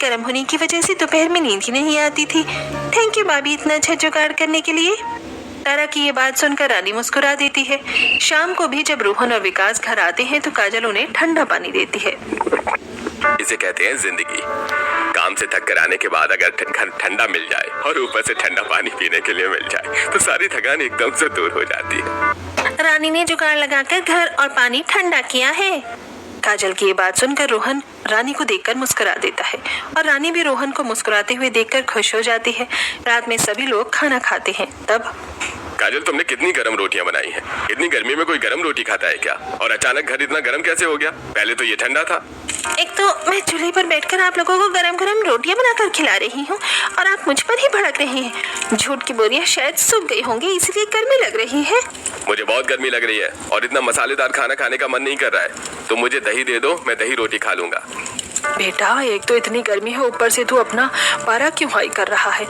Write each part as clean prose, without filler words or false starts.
गर्म होने की वजह से दोपहर में नींद ही नहीं आती थी। थैंक यू भाभी इतना अच्छा जुगाड़ करने के लिए। तारा की ये बात सुनकर रानी मुस्कुरा देती है। शाम को भी जब रोहन और विकास घर आते हैं तो काजल उन्हें ठंडा पानी देती है। इसे कहते हैं जिंदगी। काम से थक कर आने के बाद अगर ठंडा मिल जाए और ऊपर से ठंडा पानी पीने के लिए मिल जाए तो सारी थकान एकदम से दूर हो जाती है। रानी ने जुगाड़ लगाकर घर और पानी ठंडा किया है। काजल की ये बात सुनकर रोहन रानी को देखकर मुस्कुरा देता है और रानी भी रोहन को मुस्कुराते हुए देखकर खुश हो जाती है। रात में सभी लोग खाना खाते हैं। तब काजल, तुमने कितनी गरम रोटियां बनाई हैं? इतनी गर्मी में कोई गरम रोटी खाता है क्या? और अचानक घर इतना गरम कैसे हो गया? पहले तो ये ठंडा था। एक तो मैं चूल्हे पर बैठकर आप लोगों को गरम गरम रोटियां बनाकर खिला रही हूँ और आप मुझ पर ही भड़क रहे हैं। झूठ की बोरियां शायद सूख गई होंगी इसलिए गर्मी लग रही है। मुझे बहुत गर्मी लग रही है और इतना मसालेदार खाना खाने का मन नहीं कर रहा है। तुम मुझे दही दे दो, मैं दही रोटी खा लूंगा। बेटा, एक तो इतनी गर्मी है, ऊपर से तू अपना पारा क्यों हाई कर रहा है?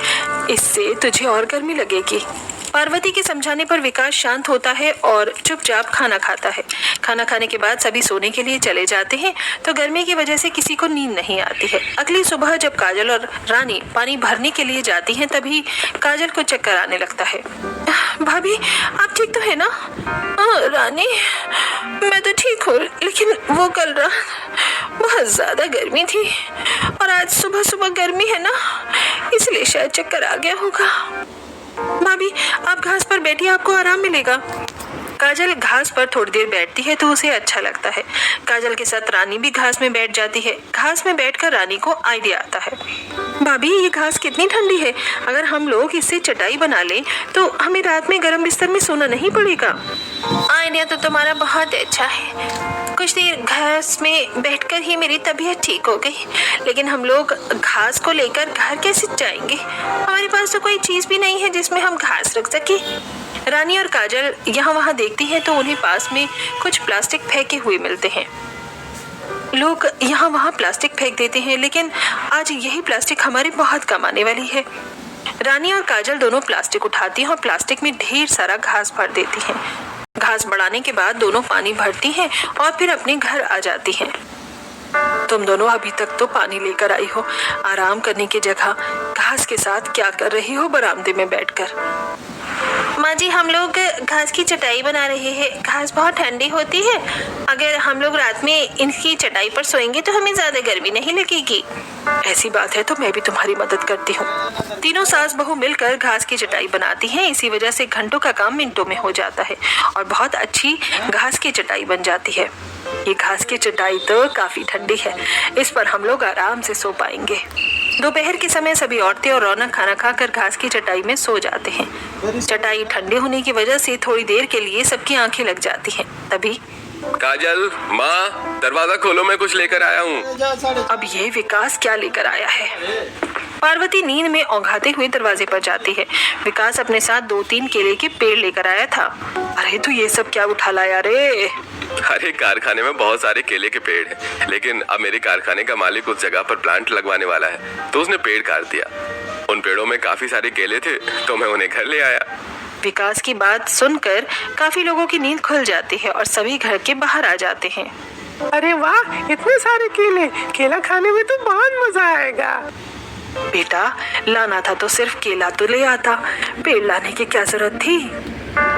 इससे तुझे और गर्मी लगेगी। पार्वती के समझाने पर विकास शांत होता है और चुपचाप खाना खाता है। खाना खाने के बाद सभी सोने के लिए चले जाते हैं तो गर्मी की वजह से किसी को नींद नहीं आती है। अगली सुबह जब काजल और रानी पानी भरने के लिए जाती हैं तभी काजल को चक्कर आने लगता है। भाभी, आप ठीक तो है ना? रानी, मैं तो ठीक हूँ, लेकिन वो कल रात बहुत ज्यादा गर्मी थी और आज सुबह सुबह गर्मी है ना, इसलिए शायद चक्कर आ गया होगा। भाभी, आप घास पर बैठिए, आपको आराम मिलेगा। काजल घास पर थोड़ी देर बैठती है तो उसे अच्छा लगता है। काजल के साथ रानी भी घास में बैठ जाती है। घास में बैठकर रानी को आइडिया आता है। भाभी, ये घास कितनी ठंडी है, अगर हम लोग इससे चटाई बना लें तो हमें रात में गर्म बिस्तर में सोना नहीं पड़ेगा। आइडिया तो तुम्हारा बहुत अच्छा है। कुछ देर घास में बैठकर ही मेरी तबीयत ठीक हो गई, लेकिन हम लोग घास को लेकर घर कैसे जाएंगे? हमारे पास तो कोई चीज भी नहीं है जिसमें हम घास रख सके। रानी और काजल यहाँ वहाँ देखती हैं तो उन्हें पास में कुछ प्लास्टिक फेंके हुए मिलते हैं। लोग यहाँ वहाँ प्लास्टिक फेंक देते हैं, लेकिन आज यही प्लास्टिक हमारे बहुत काम आने वाली है। रानी और काजल दोनों प्लास्टिक उठाती हैं और प्लास्टिक में ढेर सारा घास भर देती हैं। घास बढ़ाने के बाद दोनों पानी भरती हैं और फिर अपने घर आ जाती हैं। तुम दोनों अभी तक तो पानी लेकर आई हो, आराम करने की जगह घास के साथ क्या कर रही हो बरामदे में बैठकर? माँ जी, हम लोग घास की चटाई बना रहे हैं। घास बहुत ठंडी होती है, अगर हम लोग रात में इनकी चटाई पर सोएंगे तो हमें ज्यादा गर्मी नहीं लगेगी। ऐसी बात है तो मैं भी तुम्हारी मदद करती हूँ। तीनों सास बहू मिलकर घास की चटाई बनाती हैं। इसी वजह से घंटों का काम मिनटों में हो जाता है और बहुत अच्छी घास की चटाई बन जाती है। ये घास की चटाई तो काफी ठंडी है, इस पर हम लोग आराम से सो पाएंगे। दोपहर के समय सभी औरतें और रौनक खाना खाकर घास की चटाई में सो जाते हैं। चटाई ठंडे होने की वजह से थोड़ी देर के लिए सबकी आंखें लग जाती हैं। तभी काजल, माँ, दरवाजा खोलो, मैं कुछ लेकर आया हूँ। अब ये विकास क्या लेकर आया है? पार्वती नींद में औंघाते हुए दरवाजे पर जाती है। विकास अपने साथ 2-3 केले के पेड़ लेकर आया था। अरे तू ये सब क्या उठा लाया रे? अरे कारखाने में बहुत सारे केले के पेड़ हैं, लेकिन अब मेरे कारखाने का मालिक उस जगह पर प्लांट लगवाने वाला है तो उसने पेड़ काट दिया। उन पेड़ों में काफी सारे केले थे तो मैं उन्हें घर ले आया। विकास की बात सुनकर काफी लोगों की नींद खुल जाती है और सभी घर के बाहर आ जाते हैं। अरे वाह, इतने सारे केले, केला खाने में तो बहुत मजा आएगा। बेटा, लाना था तो सिर्फ केला तो ले आता, पेड़ लाने की क्या जरूरत थी?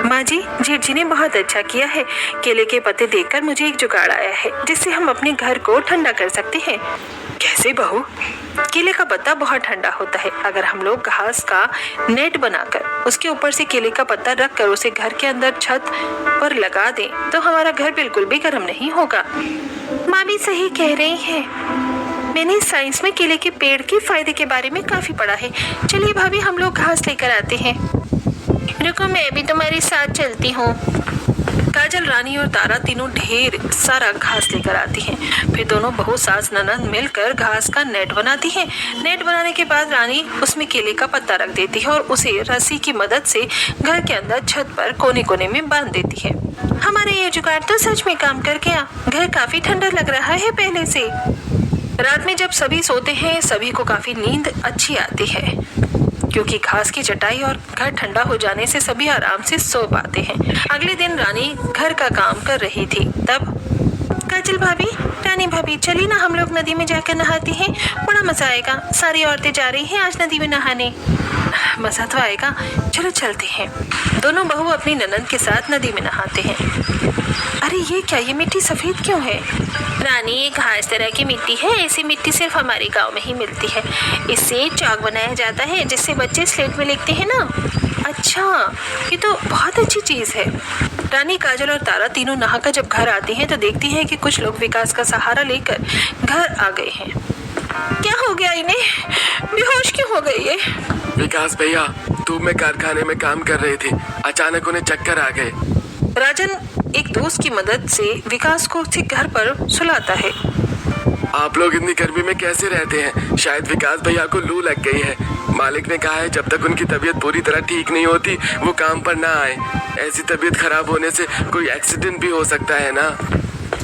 माँ जी, जेठ जी ने बहुत अच्छा किया है। केले के पत्ते देखकर मुझे एक जुगाड़ आया है जिससे हम अपने घर को ठंडा कर सकते हैं। कैसे बहू? केले का पत्ता बहुत ठंडा होता है। अगर हम लोग घास का नेट बनाकर उसके ऊपर से केले का पत्ता रखकर उसे घर के अंदर छत पर लगा दें तो हमारा घर बिल्कुल भी गर्म नहीं होगा। माँ भी सही कह रही है। मैंने साइंस में केले के पेड़ के फायदे के बारे में काफी पढ़ा है। चलिए भाभी, हम लोग घास लेकर आते हैं। रुको, मैं भी तुम्हारे साथ चलती हूँ। काजल, रानी और तारा तीनों ढेर सारा घास लेकर आती हैं। फिर दोनों बहू सास ननद मिलकर घास का नेट बनाती हैं। नेट बनाने के बाद रानी उसमें केले का पत्ता रख देती है और उसे रस्सी की मदद से घर के अंदर छत पर कोने कोने में बांध देती है। हमारा ये जुगाड़ तो सच में काम कर गया। घर काफी ठंडा लग रहा है पहले से। रात में जब सभी सोते हैं सभी को काफी नींद अच्छी आती है क्योंकि घास की चटाई और घर ठंडा हो जाने से सभी आराम से सो पाते हैं। अगले दिन रानी घर का काम कर रही थी। तब काजल भाभी, रानी भाभी चली ना, हम लोग नदी में जाकर नहाते हैं, बड़ा मजा आएगा। सारी औरतें जा रही हैं आज नदी में नहाने। मजा तो आएगा, चलो चलते हैं। दोनों बहू अपनी ननद के साथ नदी में नहाते हैं। अरे ये क्या, ये मिट्टी सफेद क्यों है? रानी, ये घास तरह की मिट्टी है। ऐसी मिट्टी सिर्फ हमारे गांव में ही मिलती है। इससे चाक बनाया जाता है जिससे बच्चे स्लेट में लिखते हैं ना। अच्छा, ये तो बहुत अच्छी चीज है। रानी, काजल और तारा तीनों नहाकर जब घर आती हैं तो देखती हैं कि कुछ लोग विकास का सहारा लेकर घर आ गए हैं। क्या हो गया इन्हें? बेहोश क्यों हो गई ये? विकास भैया धूप में कारखाने में काम कर रहे थे, अचानक उन्हें चक्कर आ गए। राजन एक दोस्त की मदद से विकास को उसके घर पर सुलाता है। आप लोग इतनी गर्मी में कैसे रहते हैं? शायद विकास भैया को लू लग गई है। मालिक ने कहा है जब तक उनकी तबीयत पूरी तरह ठीक नहीं होती वो काम पर ना आए। ऐसी तबीयत खराब होने से कोई एक्सीडेंट भी हो सकता है ना।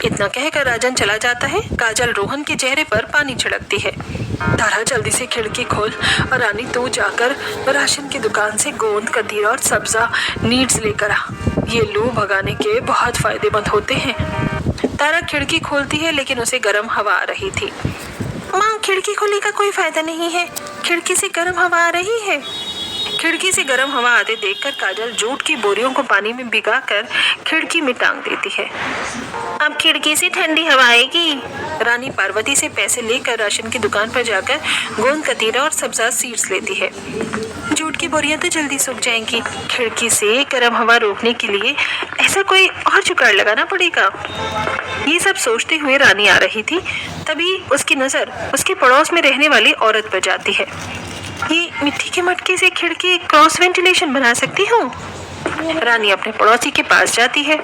इतना कहकर राजन चला जाता है। काजल रोहन के चेहरे पर पानी छिड़कती है। तारा, जल्दी से खिड़की खोल और रानी तू जाकर राशन की दुकान से गोंद, कतीरा और सब्जा नीड्स लेकर आ। ये लू भगाने के बहुत फायदेमंद होते हैं। तारा खिड़की खोलती है लेकिन उसे गर्म हवा आ रही थी। माँ, खिड़की खोलने का कोई फायदा नहीं है, खिड़की से गर्म हवा आ रही है। खिड़की से गर्म हवा आते देखकर काजल जूट की बोरियों को पानी में भिगाकर खिड़की में टांग देती है। अब खिड़की से ठंडी हवा आएगी। रानी पार्वती से पैसे लेकर राशन की दुकान पर जाकर गोंद, कतीरा और सब्जा सीड्स लेती है। जूट की बोरियां तो जल्दी सूख जाएंगी। खिड़की से गर्म हवा रोकने के लिए ऐसा कोई और जुगाड़ लगाना पड़ेगा। ये सब सोचते हुए रानी आ रही थी, तभी उसकी नजर उसके पड़ोस में रहने वाली औरत पर जाती है। ये मिट्टी के मटके से खिड़की क्रॉस वेंटिलेशन बना सकती हूँ। रानी अपने पड़ोसी के पास जाती है।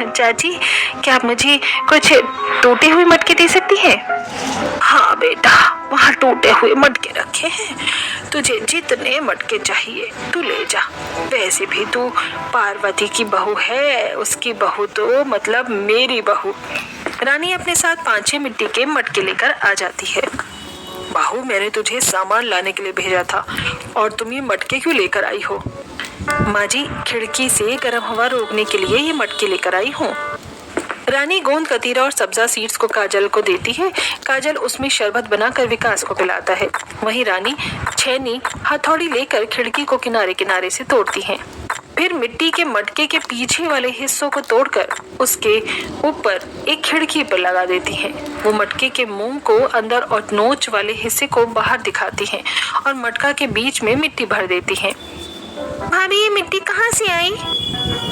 चाची, क्या आप मुझे कुछ टूटे हुए मटके दे सकती हैं? हाँ बेटा, वहाँ टूटे हुए मटके रखे हैं, तुझे जितने मटके चाहिए तू ले जा। वैसे भी तू पार्वती की बहू है, उसकी बहू तो मतलब मेरी बहू। रानी अपने साथ 5-6 मिट्टी के मटके लेकर आ जाती है। बहू, मैंने तुझे सामान लाने के लिए भेजा था और तुम ये मटके क्यों लेकर आई हो? माँ जी, खिड़की से गर्म हवा रोकने के लिए ये मटके लेकर आई हूँ। रानी गोंद, कतीरा और सब्जा सीड्स को काजल को देती है। काजल उसमें शरबत बनाकर विकास को पिलाता है। वहीं रानी छेनी, हथौड़ी लेकर खिड़की को किनारे किनारे से तोड़ती है। फिर मिट्टी के मटके के पीछे वाले हिस्सों को तोड़कर उसके ऊपर एक खिड़की पर लगा देती हैं। वो मटके के मुंह को अंदर और नोच वाले हिस्से को बाहर दिखाती हैं और मटका के बीच में मिट्टी भर देती हैं। भाभी, ये मिट्टी कहाँ से आई?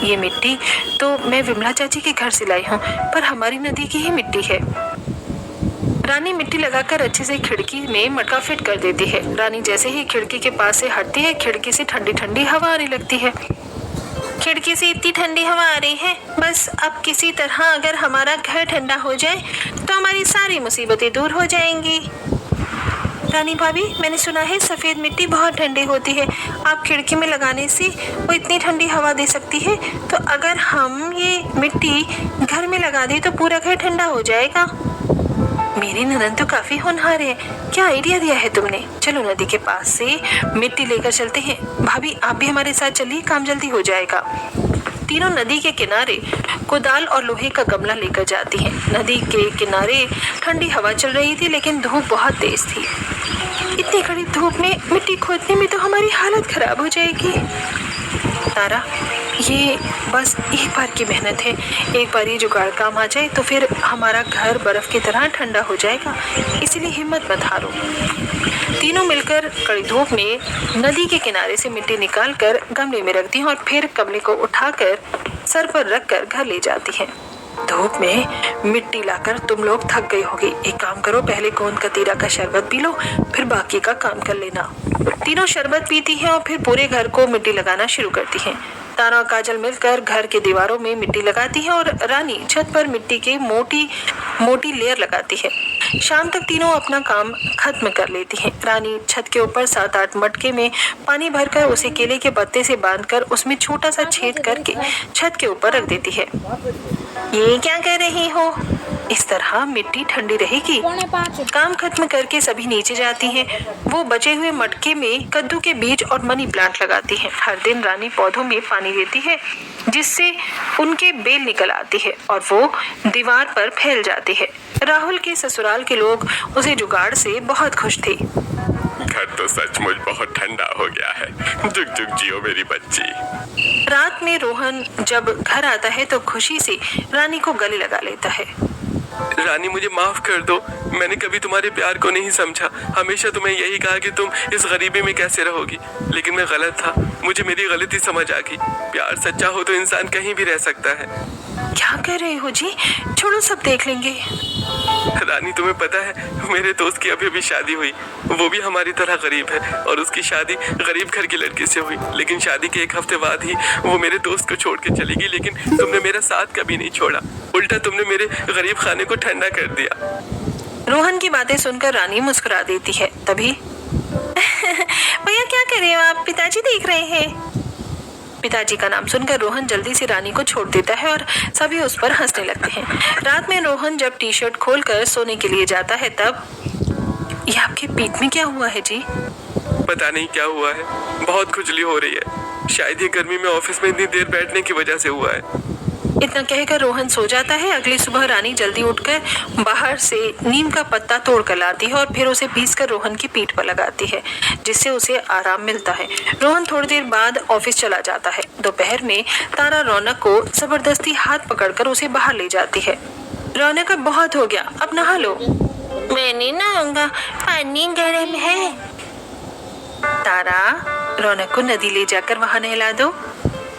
ये मिट्टी तो मैं विमला चाची के घर से लाई हूँ, पर हमारी नदी की ही मिट्टी है। रानी मिट्टी लगाकर अच्छे से खिड़की में मटका फिट कर देती है। रानी जैसे ही खिड़की के पास से हटती है, खिड़की से ठंडी ठंडी हवा आने लगती है। खिड़की से इतनी ठंडी हवा आ रही है, बस अब किसी तरह अगर हमारा घर ठंडा हो जाए तो हमारी सारी मुसीबतें दूर हो जाएंगी। रानी भाभी, मैंने सुना है सफेद मिट्टी बहुत ठंडी होती है। आप खिड़की में लगाने से वो इतनी ठंडी हवा दे सकती है, तो अगर हम ये मिट्टी घर में लगा दें तो पूरा घर ठंडा हो जाएगा। मेरी ननद तो काफी होनहार है, क्या आइडिया दिया है तुमने। चलो नदी के पास से मिट्टी लेकर चलते हैं। भाभी, आप भी हमारे साथ चलिए, काम जल्दी हो जाएगा। तीनों नदी के किनारे कुदाल और लोहे का गमला लेकर जाती हैं। नदी के किनारे ठंडी हवा चल रही थी लेकिन धूप बहुत तेज थी। इतनी कड़ी धूप में मिट्टी खोदने में तो हमारी हालत खराब हो जाएगी। तारा, ये बस एक बार की मेहनत है, एक बार ये जुगाड़ काम आ जाए तो फिर हमारा घर बर्फ की तरह ठंडा हो जाएगा, इसलिए हिम्मत मत हारो। तीनों मिलकर कड़ी धूप में नदी के किनारे से मिट्टी निकालकर गमले में रखती हैं और फिर गमले को उठाकर सर पर रखकर घर ले जाती हैं। धूप में मिट्टी लाकर तुम लोग थक गए होगे, एक काम करो, पहले गोंद कतीरा का शरबत पी लो, फिर बाकी का काम कर लेना। तीनों शरबत पीती हैं और फिर पूरे घर को मिट्टी लगाना शुरू करती हैं। तारा और काजल मिलकर घर के दीवारों में मिट्टी लगाती है और रानी छत पर मिट्टी की मोटी मोटी लेयर लगाती है। शाम तक तीनों अपना काम खत्म कर लेती हैं। रानी छत के ऊपर 7-8 मटके में पानी भरकर उसे केले के पत्ते से बांधकर उसमें छोटा सा छेद करके छत के ऊपर रख देती है। ये क्या कर रही हो? इस तरह मिट्टी ठंडी रहेगी। काम खत्म करके सभी नीचे जाती हैं। वो बचे हुए मटके में कद्दू के बीज और मनी प्लांट लगाती हैं। हर दिन रानी पौधों में पानी देती है जिससे उनके बेल निकल आती है और वो दीवार पर फैल जाती है। राहुल के ससुराल के लोग उसे जुगाड़ से बहुत खुश थे। घर तो सचमुच बहुत ठंडा हो गया है। जुग जुग जियो मेरी बच्ची। रात में रोहन जब घर आता है तो खुशी से रानी को गले लगा लेता है। रानी मुझे माफ कर दो, मैंने कभी तुम्हारे प्यार को नहीं समझा। हमेशा तुम्हें यही कहा कि तुम इस गरीबी में कैसे रहोगी, लेकिन मैं गलत था। मुझे मेरी गलती समझ आ गई। प्यार सच्चा हो तो इंसान कहीं भी रह सकता है। क्या कह रहे हो जी? छोड़ो, सब देख लेंगे। रानी तुम्हें पता है मेरे दोस्त की अभी शादी हुई। वो भी हमारी तरह गरीब है और उसकी शादी गरीब घर की लड़की से हुई। लेकिन शादी के 1 हफ्ते बाद ही वो मेरे दोस्त को छोड़ के चली गई। लेकिन तुमने मेरा साथ कभी नहीं छोड़ा, उल्टा तुमने मेरे गरीब खाने को ठंडा कर दिया। रोहन की बातें सुनकर रानी मुस्कुरा देती है। तभी भैया क्या कर रहे हो आप? पिताजी देख रहे हैं। पिताजी का नाम सुनकर रोहन जल्दी से रानी को छोड़ देता है और सभी उस पर हंसने लगते हैं। रात में रोहन जब टी शर्ट खोलकर सोने के लिए जाता है तब ये आपके पीठ में क्या हुआ है जी? पता नहीं क्या हुआ है, बहुत खुजली हो रही है। शायद ये गर्मी में ऑफिस में इतनी देर बैठने की वजह से हुआ है। इतना कहकर रोहन सो जाता है। अगली सुबह रानी जल्दी उठकर बाहर से नीम का पत्ता तोड़ कर लाती है और फिर उसे पीसकर रोहन की पीठ पर लगाती है, जिससे उसे आराम मिलता है। रोहन थोड़ी देर बाद ऑफिस चला जाता है। दोपहर में तारा रौनक को जबरदस्ती हाथ पकड़कर उसे बाहर ले जाती है। रौनक अब बहुत हो गया, अब नहा लो। मैं नहीं नहाऊंगा, पानी गर्म है। तारा, रौनक को नदी ले जाकर वहाँ नहला दो।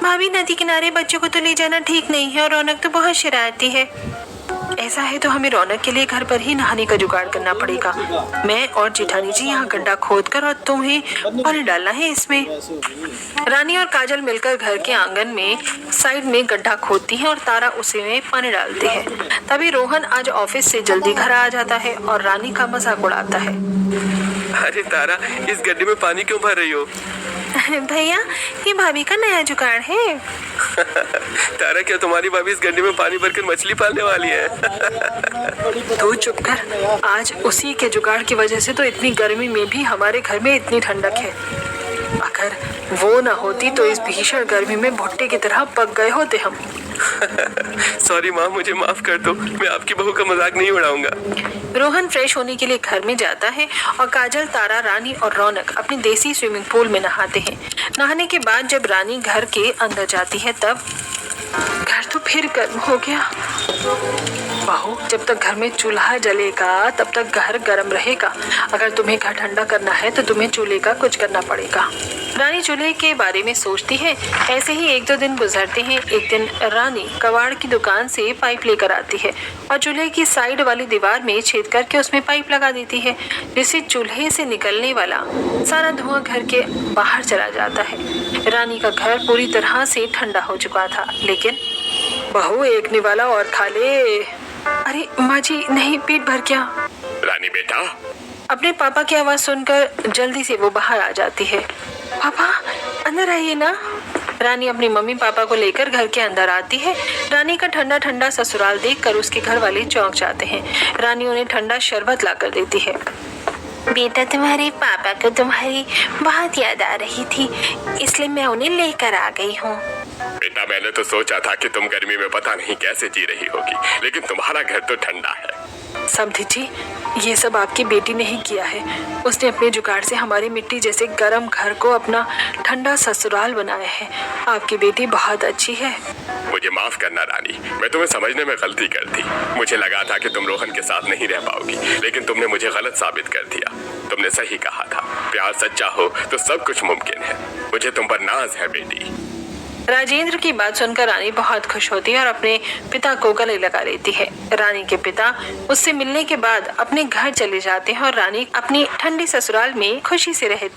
भाभी, नदी किनारे बच्चों को तो ले जाना ठीक नहीं है और रौनक तो बहुत शरारती है। ऐसा है तो हमें रौनक के लिए घर पर ही नहाने का जुगाड़ करना पड़ेगा। मैं और जेठानी जी यहाँ गड्ढा खोदकर और तुम्हें पानी डालना है इसमें। रानी और काजल मिलकर घर के आंगन में साइड में गड्ढा खोदती है और तारा उसी में पानी डालती है। तभी रोहन आज ऑफिस से जल्दी घर आ जाता है और रानी का मजाक उड़ाता है। अरे तारा, इस गड्ढे में पानी क्यों भर रही हो? भैया, ये भाभी का नया जुगाड़ है। तारा, क्या तुम्हारी भाभी इस गड्ढे में पानी भरकर मछली पालने वाली है? तू चुप कर। आज उसी के जुगाड़ की वजह से तो इतनी गर्मी में भी हमारे घर में इतनी ठंडक है। अगर वो न होती तो इस भीषण गर्मी में भुट्टे की तरह पक गए होते हम। सॉरी माँ, मुझे माफ कर दो। मैं आपकी बहू का मजाक नहीं उड़ाऊंगा। रोहन फ्रेश होने के लिए घर में जाता है और काजल, तारा, रानी और रौनक अपनी देसी स्विमिंग पूल में नहाते हैं। नहाने के बाद जब रानी घर के अंदर जाती है तब घर तो फिर गर्म हो गया। बहू, जब तक घर में चूल्हा जलेगा तब तक घर गर्म रहेगा। अगर तुम्हें घर ठंडा करना है तो तुम्हें चूल्हे का कुछ करना पड़ेगा। रानी चूल्हे के बारे में सोचती है। ऐसे ही 1-2 दिन गुजरते हैं। एक दिन रानी कबाड़ की दुकान से पाइप लेकर आती है और चूल्हे की साइड वाली दीवार में छेद करके उसमें पाइप लगा देती है, जिससे चूल्हे से निकलने वाला सारा धुआं घर के बाहर चला जाता है। रानी का घर पूरी तरह से ठंडा हो चुका था। लेकिन बहू, एक निवाला और खा ले। अरे माँ जी, नहीं, पेट भर गया। रानी बेटा। अपने पापा की आवाज सुनकर जल्दी से वो बाहर आ जाती है। पापा, अंदर आइए ना। रानी अपनी मम्मी पापा को लेकर घर के अंदर आती है। रानी का ठंडा ठंडा ससुराल देखकर उसके घर वाले चौंक जाते हैं। रानी उन्हें ठंडा शरबत लाकर देती है। बेटा, तुम्हारे पापा को तुम्हारी बहुत याद आ रही थी, इसलिए मैं उन्हें लेकर आ गई हूँ। बेटा, मैंने तो सोचा था कि तुम गर्मी में पता नहीं कैसे जी रही होगी, लेकिन तुम्हारा घर तो ठंडा है। समझी जी, ये सब आपकी बेटी ने ही किया है। उसने अपने जुगाड़ से हमारी मिट्टी जैसे गर्म घर को अपना ठंडा ससुराल बनाया है। आपकी बेटी बहुत अच्छी है। मुझे माफ करना रानी, मैं तुम्हें समझने में गलती कर दी। मुझे लगा था कि तुम रोहन के साथ नहीं रह पाओगी, लेकिन तुमने मुझे गलत साबित कर दिया। तुमने सही कहा था, प्यार सच्चा हो तो सब कुछ मुमकिन है। मुझे तुम पर नाज है बेटी। राजेंद्र की बात सुनकर रानी बहुत खुश होती है और अपने पिता को गले लगा लेती है। रानी के पिता उससे मिलने के बाद अपने घर चले जाते हैं और रानी अपनी ठंडी ससुराल में खुशी से रहती है।